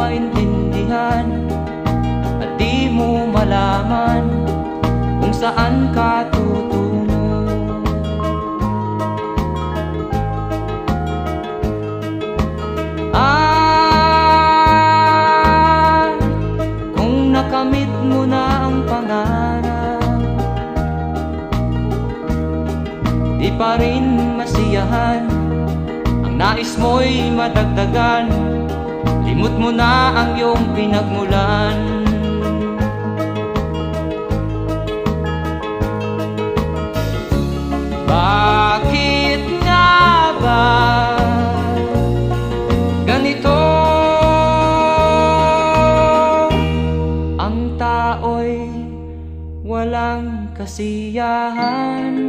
maintindihan at di mo malaman kung saan ka tutungo. Kung nakamit mo na ang pangarap, di pa rin masiyahan, ang nais mo'y madagdagan, limot mo na ang iyong pinagmulan. Bakit nga ba ganito? Ang tao'y walang kasiyahan.